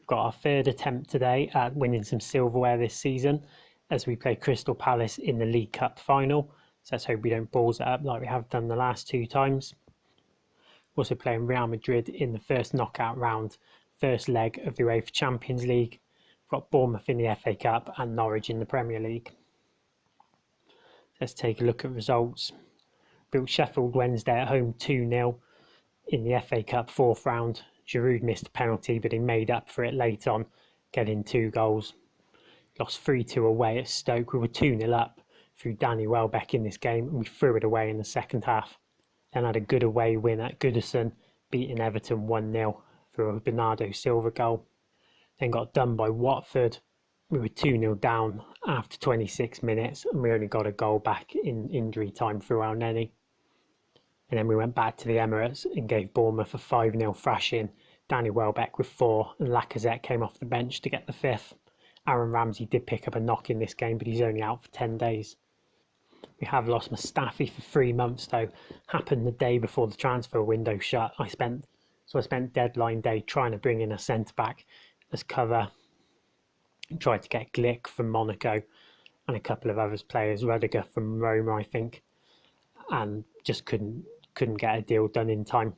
got our third attempt today at winning some silverware this season as we play Crystal Palace in the League Cup final. So let's hope we don't balls it up like we have done the last two times. Also playing Real Madrid in the first knockout round, first leg of the UEFA Champions League. We've got Bournemouth in the FA Cup and Norwich in the Premier League. Let's take a look at results. Built Sheffield Wednesday at home 2-0 in the FA Cup fourth round. Giroud missed a penalty, but he made up for it late on, getting 2 goals. Lost 3-2 away at Stoke. We were 2-0 up through Danny Welbeck in this game, and we threw it away in the second half. Then had a good away win at Goodison, beating Everton 1-0 through a Bernardo Silva goal. Then got done by Watford. We were 2-0 down after 26 minutes, and we only got a goal back in injury time through El Neni. And then we went back to the Emirates and gave Bournemouth a 5-0 thrashing. Danny Welbeck with 4, and Lacazette came off the bench to get the 5th. Aaron Ramsey did pick up a knock in this game, but he's only out for 10 days. We have lost Mustafi for 3 months though. Happened the day before the transfer window shut. I spent deadline day trying to bring in a centre-back as cover. Tried to get Glick from Monaco and a couple of other players, Rudiger from Roma I think, and just couldn't get a deal done in time.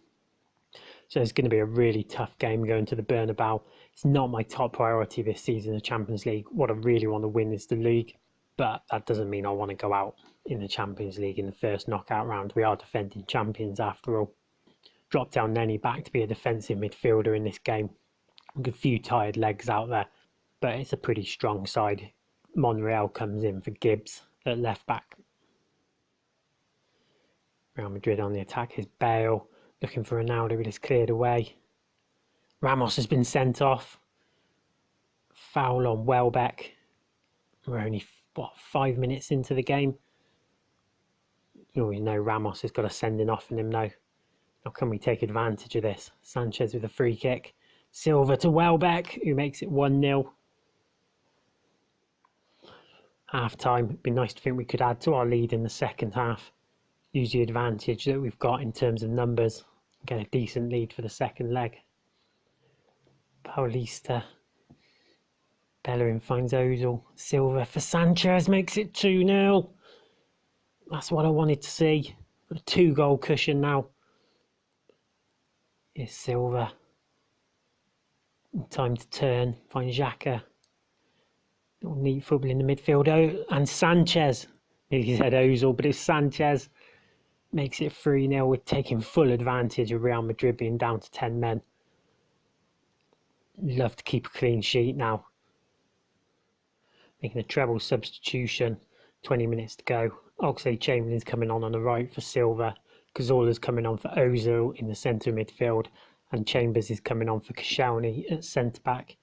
So it's going to be a really tough game going to the Bernabeu. It's not my top priority this season, the Champions League. What I really want to win is the league, but that doesn't mean I want to go out in the Champions League in the first knockout round. We are defending champions after all. Dropped El Neni back to be a defensive midfielder in this game. A few tired legs out there, but it's a pretty strong side. Monreal comes in for Gibbs at left back. Real Madrid on the attack is Bale, looking for Ronaldo, but it's cleared away. Ramos has been sent off. Foul on Welbeck. We're only, 5 minutes into the game? You always know Ramos has got a sending off in him now. How can we take advantage of this? Sanchez with a free kick. Silva to Welbeck, who makes it 1-0. Half time. It'd be nice to think we could add to our lead in the second half. Use the advantage that we've got in terms of numbers. Get a decent lead for the second leg. Paulista. Bellerin finds Ozil. Silva for Sanchez, makes it 2-0. That's what I wanted to see. Got a 2-goal cushion now. Here's Silva. Time to turn. Find Xhaka. Little neat football in the midfield. Oh, and Sanchez. Nearly said Ozil, but it's Sanchez. Makes it 3-0. We're taking full advantage of Real Madrid being down to 10 men. Love to keep a clean sheet now. Making a treble substitution. 20 minutes to go. Oxlade-Chamberlain's coming on the right for Silva. Cazorla's coming on for Ozil in the centre midfield. And Chambers is coming on for Koscielny at centre-back.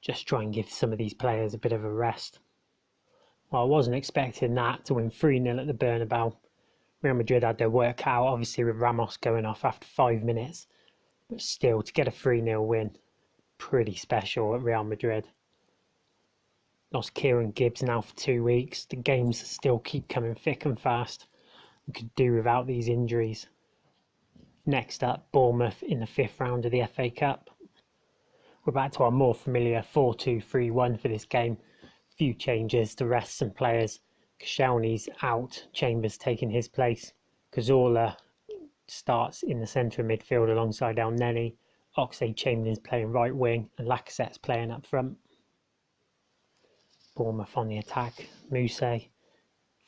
Just try and give some of these players a bit of a rest. Well, I wasn't expecting that to win 3-0 at the Bernabeu. Real Madrid had their work cut out, obviously with Ramos going off after 5 minutes. But still, to get a 3-0 win, pretty special at Real Madrid. Lost Kieran Gibbs now for 2 weeks. The games still keep coming thick and fast. We could do without these injuries. Next up, Bournemouth in the 5th round of the FA Cup. We're back to our more familiar 4-2-3-1 for this game. A few changes to rest some players. Koscielny's out, Chambers taking his place. Cazorla starts in the centre midfield alongside El Neni. Oxlade-Chamberlain's playing right wing and Lacazette's playing up front. Bournemouth on the attack. Mousse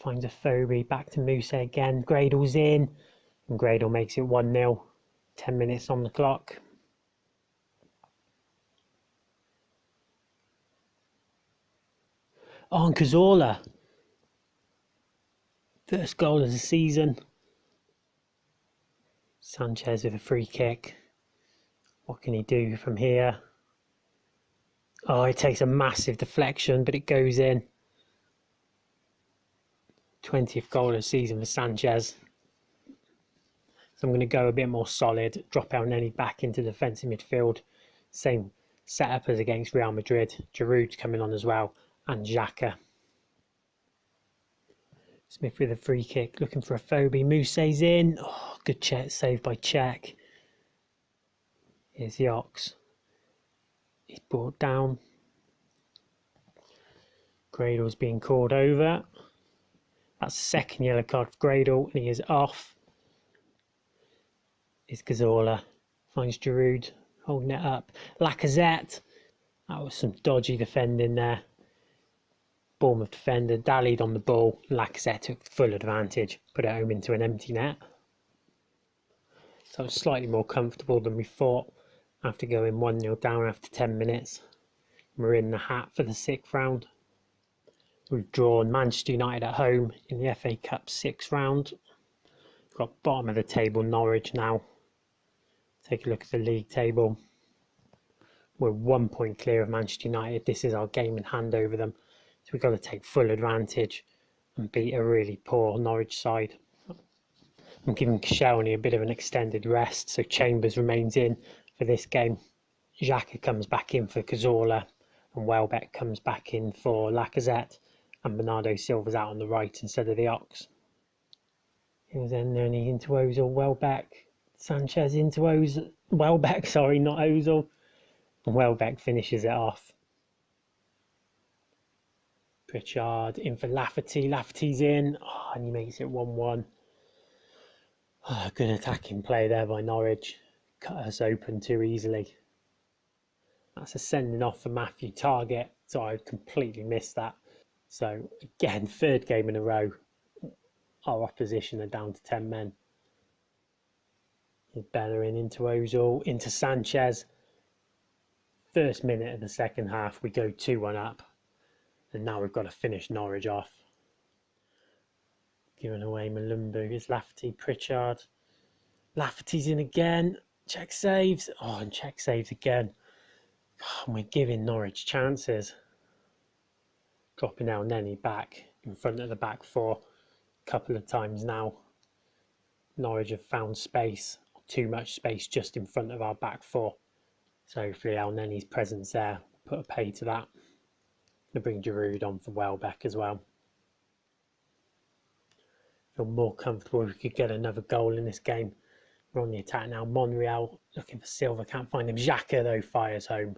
finds a Phobie, back to Mousse again. Gradle's in, and Gradle makes it 1-0. 10 minutes on the clock. Oh, and Cazorla. First goal of the season. Sanchez with a free kick. What can he do from here? Oh, it takes a massive deflection, but it goes in. 20th goal of the season for Sanchez. So I'm going to go a bit more solid. Drop El Neni back into defensive midfield. Same setup as against Real Madrid. Giroud's coming on as well. And Xhaka. Smith with a free kick, looking for a Phobie. Mousse's in. Oh, good check, save by Czech. Here's the Ox. He's brought down. Gradle's being called over. That's the second yellow card for Gradle, and he is off. It's Cazorla. Finds Giroud holding it up. Lacazette. That was some dodgy defending there. Bournemouth defender dallied on the ball. Lacazette took full advantage, put it home into an empty net. So it was slightly more comfortable than we thought after going 1-0 down after 10 minutes. We're in the hat for the 6th round. We've drawn Manchester United at home in the FA Cup 6th round. We've got bottom of the table Norwich now. Take a look at the league table. We're 1 point clear of Manchester United. This is our game in hand over them. So we've got to take full advantage and beat a really poor Norwich side. I'm giving Koscielny a bit of an extended rest, so Chambers remains in for this game. Xhaka comes back in for Cazorla, and Welbeck comes back in for Lacazette, and Bernardo Silva's out on the right instead of the Ox. He was then only into Ozil, Welbeck, Sanchez into Ozil, Welbeck, sorry, not Ozil, and Welbeck finishes it off. Pritchard in for Lafferty, Lafferty's in, and he makes it 1-1. Good attacking play there by Norwich, cut us open too easily. That's a sending off for Matthew Target, so I completely missed that. So again, 3rd game in a row, our opposition are down to 10 men. Bellerin into Ozil, into Sanchez. 1st minute of the 2nd half, we go 2-1 up, and now we've got to finish Norwich off. Giving away Malumbu, it's Lafferty, Pritchard. Lafferty's in again, check saves, and check saves again. And we're giving Norwich chances. Dropping El Neni back in front of the back 4 a couple of times now. Norwich have found space, too much space just in front of our back 4. So hopefully El Neni's presence there put a pay to that. Going to bring Giroud on for Welbeck as well. Feel more comfortable if we could get another goal in this game. We're on the attack now. Monreal looking for Silva, can't find him. Xhaka though fires home.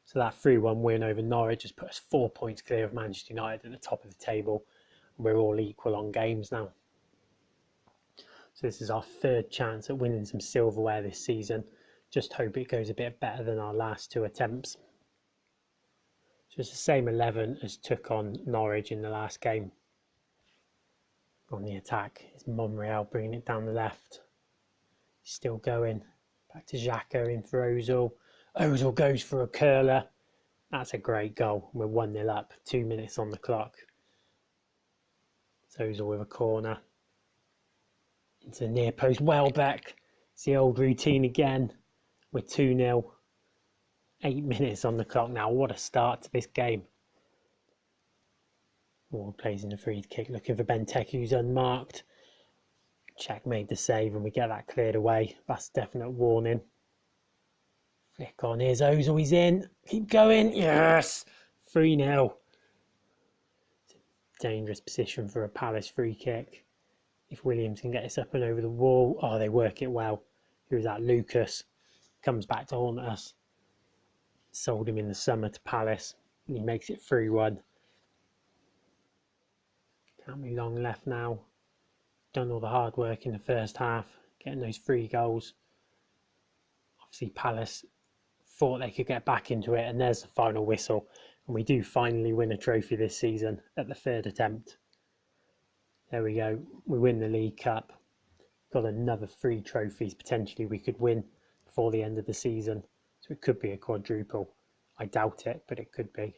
So that 3-1 win over Norwich has put us 4 points clear of Manchester United at the top of the table. We're all equal on games now. So this is our 3rd chance at winning some silverware this season. Just hope it goes a bit better than our last 2 attempts. So it's the same 11 as took on Norwich in the last game. On the attack, it's Monreal bringing it down the left. Still going. Back to Xhaka in for Ozil. Ozil goes for a curler. That's a great goal. We're 1-0 up, 2 minutes on the clock. So Ozil with a corner. Into the near post, Welbeck. It's the old routine again. We're 2-0. 8 minutes on the clock now. What a start to this game. Ward plays in a free kick, looking for Benteke, who's unmarked. Czech made the save and we get that cleared away. That's a definite warning. Flick on, here's Ozil, he's in. Keep going, yes! 3-0. Dangerous position for a Palace free kick. If Williams can get this up and over the wall. They work it well. Who's that? Lucas. Comes back to haunt us. Sold him in the summer to Palace. And he makes it 3-1. Can't be long left now. Done all the hard work in the first half. Getting those 3 goals. Obviously Palace thought they could get back into it. And there's the final whistle. And we do finally win a trophy this season at the 3rd attempt. There we go. We win the League Cup. Got another 3 trophies potentially we could win before the end of the season. So it could be a quadruple. I doubt it, but it could be.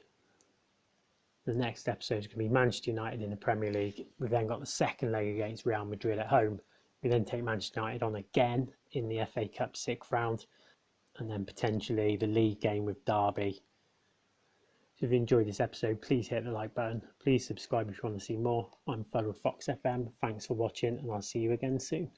The next episode is going to be Manchester United in the Premier League. We've then got the 2nd leg against Real Madrid at home. We then take Manchester United on again in the FA Cup 6th round. And then potentially the league game with Derby. So if you enjoyed this episode, please hit the like button. Please subscribe if you want to see more. I'm Fox FM. Thanks for watching and I'll see you again soon.